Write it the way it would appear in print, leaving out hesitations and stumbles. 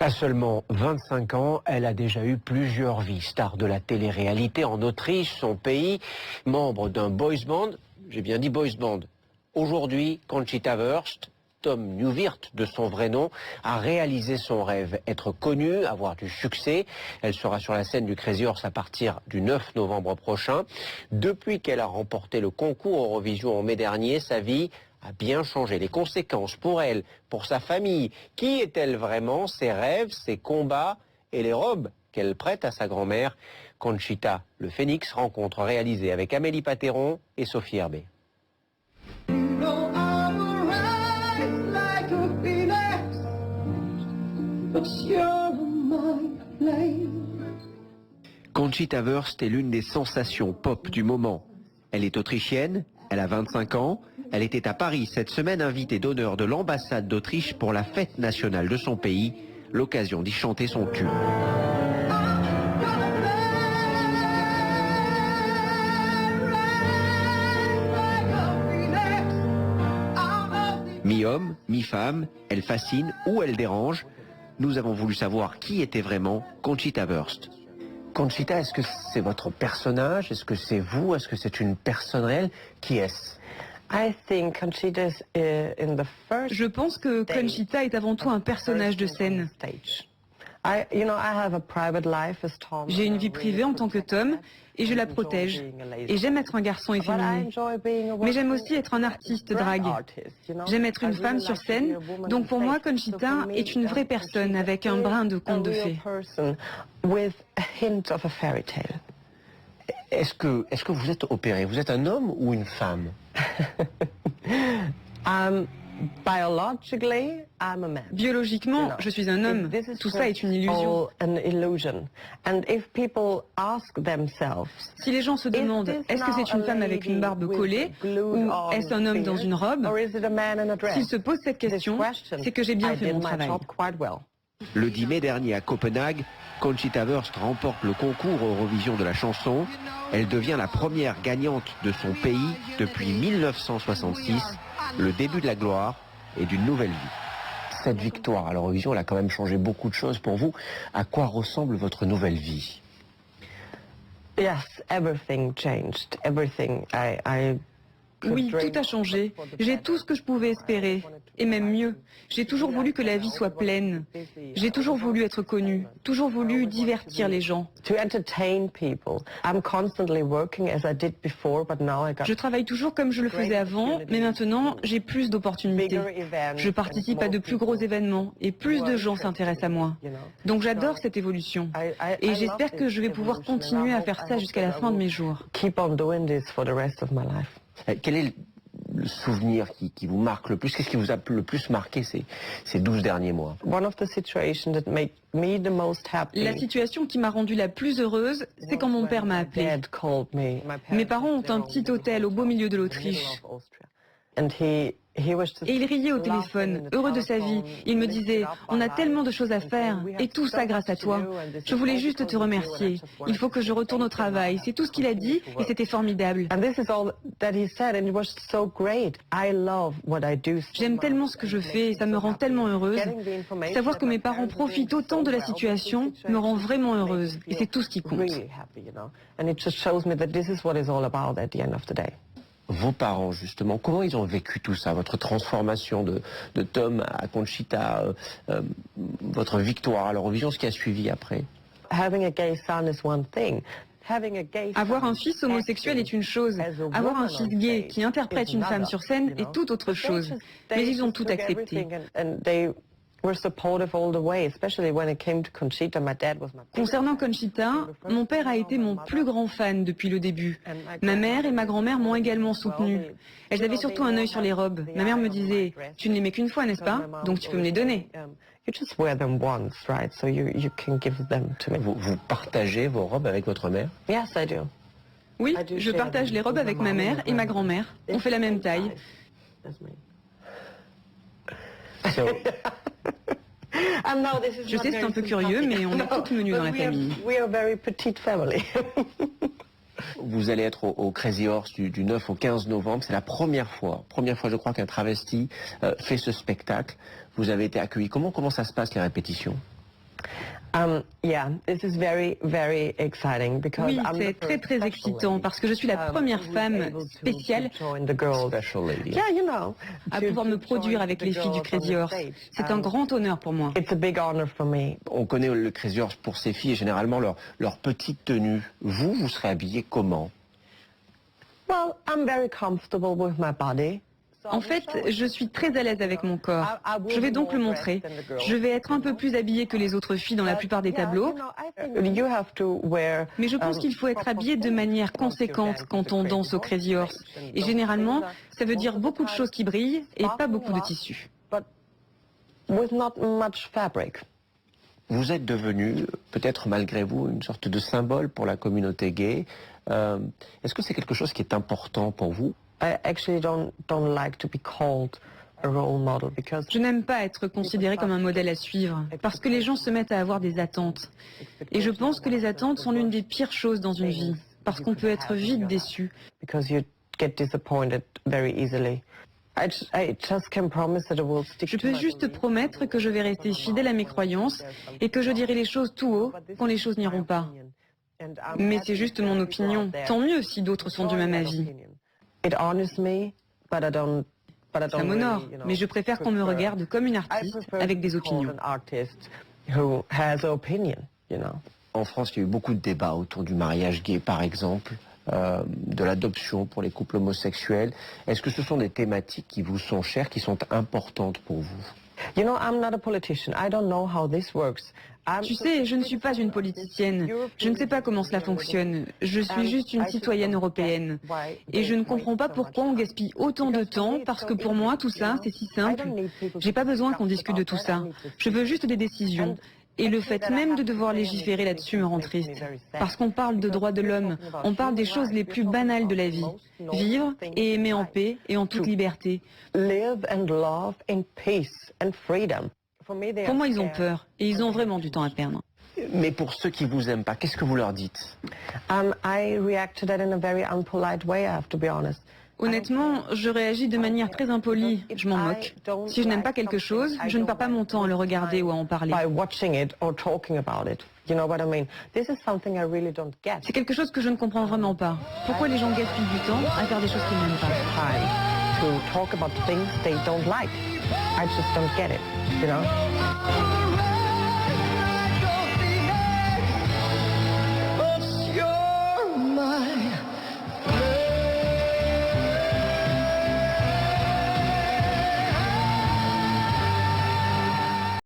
À seulement 25 ans, elle a déjà eu plusieurs vies. Star de la télé-réalité en Autriche, son pays, membre d'un boys band, j'ai bien dit boys band. Aujourd'hui, Conchita Wurst, Tom Neuwirth de son vrai nom, a réalisé son rêve, être connue, avoir du succès. Elle sera sur la scène du Crazy Horse à partir du 9 novembre prochain. Depuis qu'elle a remporté le concours Eurovision en mai dernier, sa vie a bien changé. Les conséquences pour elle, pour sa famille, qui est-elle vraiment, ses rêves, ses combats et les robes qu'elle prête à sa grand-mère. Conchita, le Phénix, rencontre réalisée avec Amélie Patéron et Sophie Herbet. Conchita Wurst est l'une des sensations pop du moment. Elle est autrichienne, elle a 25 ans, elle était à Paris cette semaine invitée d'honneur de l'ambassade d'Autriche pour la fête nationale de son pays, l'occasion d'y chanter son tube. Mi-homme, mi-femme, elle fascine ou elle dérange. Nous avons voulu savoir qui était vraiment Conchita Wurst. Conchita, est-ce que c'est votre personnage? Est-ce que c'est vous? Est-ce que c'est une personne réelle? Qui est-ce? Je pense que Conchita est avant tout un personnage de scène. J'ai une vie privée en tant que Tom et je la protège. Et j'aime être un garçon efféminé. Mais j'aime aussi être un artiste drague. J'aime être une femme sur scène. Donc pour moi, Conchita est une vraie personne avec un brin de conte de fées. Est-ce que vous êtes opéré? Vous êtes un homme ou une femme? Biologiquement, je suis un homme. Tout ça est une illusion. Si les gens se demandent, est-ce que c'est une femme avec une barbe collée ou est-ce un homme dans une robe? S'ils se posent cette question, c'est que j'ai bien fait mon travail. Le 10 mai dernier à Copenhague, Conchita Wurst remporte le concours Eurovision de la chanson. Elle devient la première gagnante de son pays depuis 1966, le début de la gloire et d'une nouvelle vie. Cette victoire à l'Eurovision, elle a quand même changé beaucoup de choses pour vous. À quoi ressemble votre nouvelle vie? Yes, everything changed. Everything. Oui, tout a changé. J'ai tout ce que je pouvais espérer. Et même mieux. J'ai toujours voulu que la vie soit pleine. J'ai toujours voulu être connue. Toujours voulu divertir les gens. Je travaille toujours comme je le faisais avant, mais maintenant, j'ai plus d'opportunités. Je participe à de plus gros événements et plus de gens s'intéressent à moi. Donc j'adore cette évolution. Et j'espère que je vais pouvoir continuer à faire ça jusqu'à la fin de mes jours. Quel est le souvenir qui vous marque le plus? Qu'est-ce qui vous a le plus marqué ces 12 derniers mois? La situation qui m'a rendue la plus heureuse, c'est quand mon père m'a appelé. Mes parents ont un petit hôtel au beau milieu de l'Autriche. Et il riait au téléphone, heureux de sa vie. Il me disait, on a tellement de choses à faire, et tout ça grâce à toi. Je voulais juste te remercier. Il faut que je retourne au travail. C'est tout ce qu'il a dit, et c'était formidable. J'aime tellement ce que je fais, et ça me rend tellement heureuse. Savoir que mes parents profitent autant de la situation me rend vraiment heureuse, et c'est tout ce qui compte. Vos parents, justement, comment ils ont vécu tout ça? Votre transformation de Tom à Conchita, votre victoire à l'Eurovision, ce qui a suivi après? Avoir un fils homosexuel est une chose. Avoir un fils gay qui interprète une femme sur scène est tout autre chose. Mais ils ont tout accepté. Concernant Conchita, mon père a été mon plus grand fan depuis le début. Ma mère et ma grand-mère m'ont également soutenue. Elles avaient surtout un œil sur les robes. Ma mère me disait, tu ne les mets qu'une fois, n'est-ce pas? Donc tu peux me les donner. Vous partagez vos robes avec votre mère? Oui, je partage les robes avec ma mère et ma grand-mère. On fait la même taille. Je sais, c'est un peu curieux, mais on est toutes menues dans la famille. Vous allez être au Crazy Horse du 9 au 15 novembre. C'est la première fois je crois qu'un travesti fait ce spectacle. Vous avez été accueilli. Comment ça se passe les répétitions? Oui, c'est très très excitant parce que je suis la première femme spéciale à pouvoir me produire avec les filles du Crazy Horse. C'est un grand honneur pour moi. On connaît le Crazy Horse pour ses filles et généralement leur petite tenue. Vous serez habillée comment? En fait, je suis très à l'aise avec mon corps. Je vais donc le montrer. Je vais être un peu plus habillée que les autres filles dans la plupart des tableaux. Mais je pense qu'il faut être habillée de manière conséquente quand on danse au Crazy Horse. Et généralement, ça veut dire beaucoup de choses qui brillent et pas beaucoup de tissu. Vous êtes devenu, peut-être malgré vous, une sorte de symbole pour la communauté gay. Est-ce que c'est quelque chose qui est important pour vous? Je n'aime pas être considérée comme un modèle à suivre, parce que les gens se mettent à avoir des attentes. Et je pense que les attentes sont l'une des pires choses dans une vie, parce qu'on peut être vite déçu. Je peux juste promettre que je vais rester fidèle à mes croyances et que je dirai les choses tout haut quand les choses n'iront pas. Mais c'est juste mon opinion. Tant mieux si d'autres sont du même avis. Ça m'honore, mais je préfère qu'on me regarde comme une artiste avec des opinions. En France, il y a eu beaucoup de débats autour du mariage gay, par exemple, de l'adoption pour les couples homosexuels. Est-ce que ce sont des thématiques qui vous sont chères, qui sont importantes pour vous? Tu sais, je ne suis pas une politicienne. Je ne sais pas comment cela fonctionne. Je suis juste une citoyenne européenne. Et je ne comprends pas pourquoi on gaspille autant de temps, parce que pour moi, tout ça, c'est si simple. J'ai pas besoin qu'on discute de tout ça. Je veux juste des décisions. Et le fait même de devoir légiférer là-dessus me rend triste. Parce qu'on parle de droits de l'homme, on parle des choses les plus banales de la vie. Vivre et aimer en paix et en toute liberté. Pour moi, ils ont peur et ils ont vraiment du temps à perdre. Mais pour ceux qui vous aiment pas, qu'est-ce que vous leur dites? Honnêtement, je réagis de manière très impolie. Je m'en moque. Si je n'aime pas quelque chose, je ne perds pas mon temps à le regarder ou à en parler. C'est quelque chose que je ne comprends vraiment pas. Pourquoi les gens gaspillent du temps à faire des choses qu'ils n'aiment pas? I just don't get it,